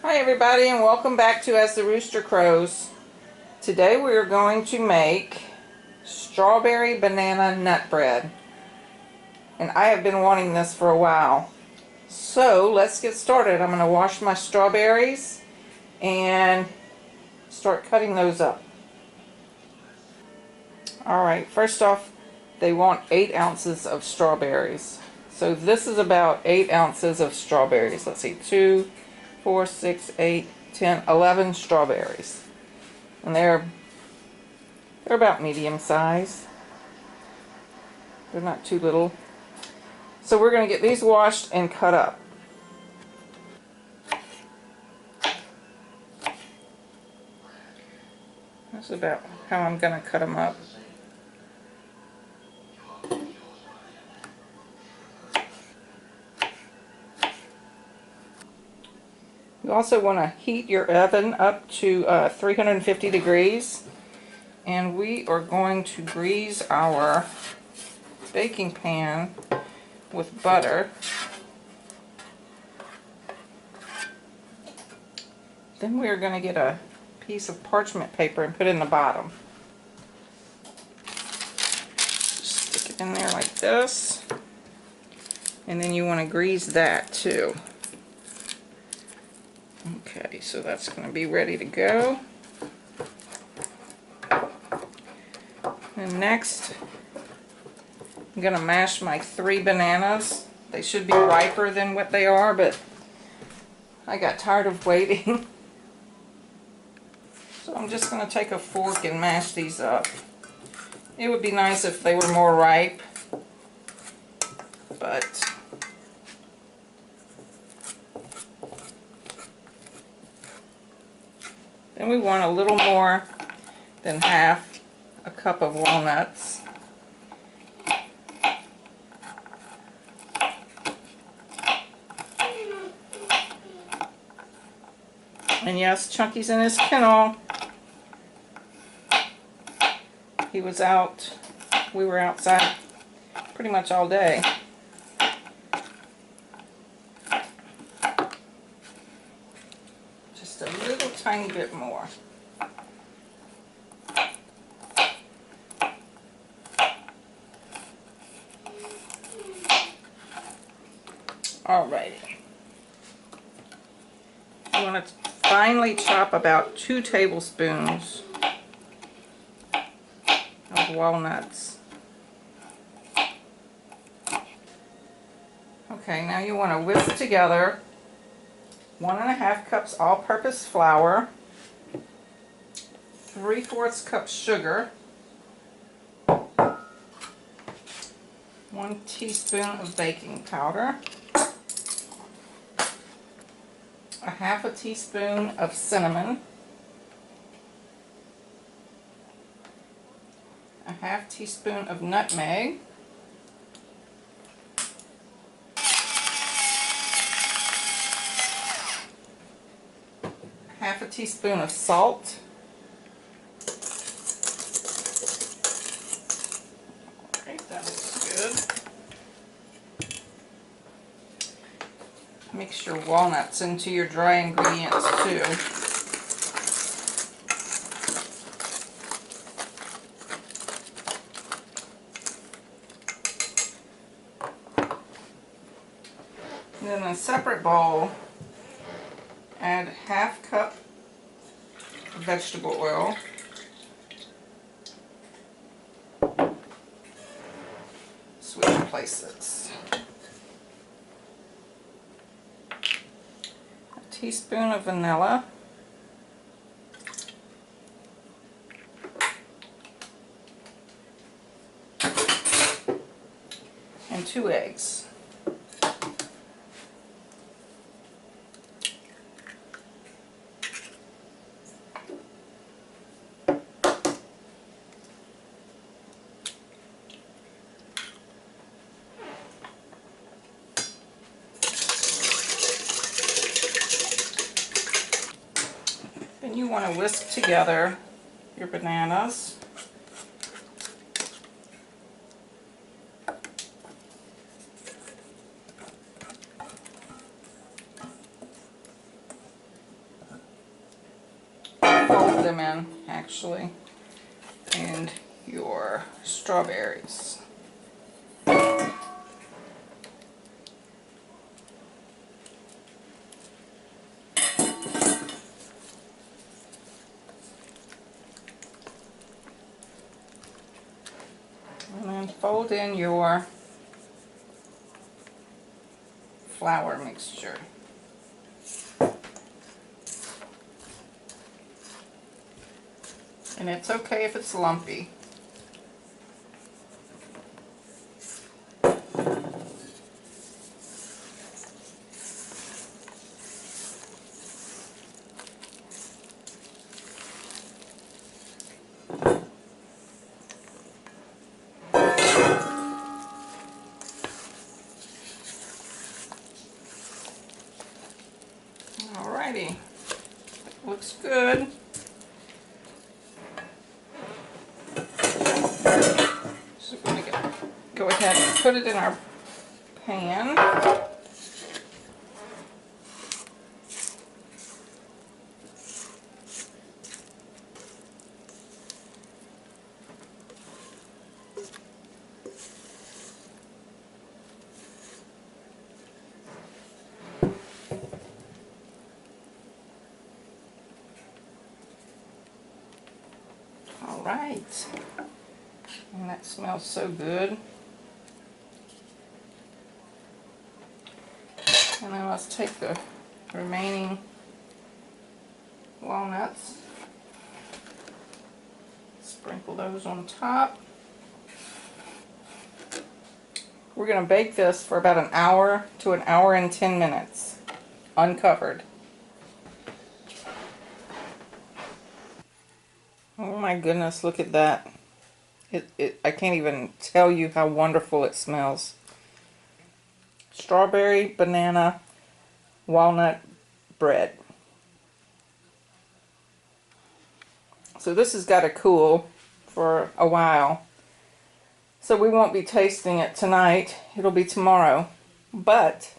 Hi everybody, and welcome back to As the Rooster Crows. Today we are going to make strawberry banana nut bread. And I have been wanting this for a while. So let's get started. I'm going to wash my strawberries and start cutting those up. Alright, first off, they want 8 ounces of strawberries. So this is about 8 ounces of strawberries. Let's see, 2, 4, 6, 8, 10, 11 strawberries. And they're about medium size. They're not too little. So we're going to get these washed and cut up. That's about how I'm going to cut them up. You also want to heat your oven up to 350 degrees. And we are going to grease our baking pan with butter. Then we are going to get a piece of parchment paper and put it in the bottom. Stick it in there like this. And then you want to grease that too. Okay, so that's going to be ready to go. And next, I'm going to mash my 3 bananas. They should be riper than what they are, but I got tired of waiting. So I'm just going to take a fork and mash these up. It would be nice if they were more ripe, but then we want a little more than half a cup of walnuts. And yes, Chunky's in his kennel. He was out, we were outside pretty much all day. Just a little tiny bit more. Alrighty. You want to finely chop about 2 tablespoons of walnuts. Okay, now you want to whisk together 1½ cups all-purpose flour, 3/4 cup sugar, 1 teaspoon of baking powder, 1/2 teaspoon of cinnamon, 1/2 teaspoon of nutmeg, 1/2 teaspoon of salt, alright, that looks good. Mix your walnuts into your dry ingredients too. And then in a separate bowl, add 1/2 cup of vegetable oil, switch places, a teaspoon of vanilla, and 2 eggs. Then you want to whisk together your bananas. them in, actually, and your strawberries. And then fold in your flour mixture. And it's okay if it's lumpy. Alrighty, looks good. So we're going to go ahead and put it in our pan. Alright, and that smells so good. And then let's take the remaining walnuts, sprinkle those on top. We're going to bake this for about an hour to an hour and 10 minutes, uncovered. Oh my goodness, look at that. I can't even tell you how wonderful it smells. Strawberry, banana, walnut bread. So this has got to cool for a while. So we won't be tasting it tonight. It'll be tomorrow. But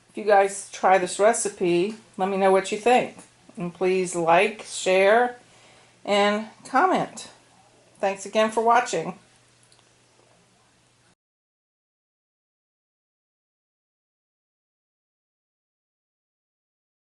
if you guys try this recipe, let me know what you think. And please like, share, and comment. Thanks again for watching.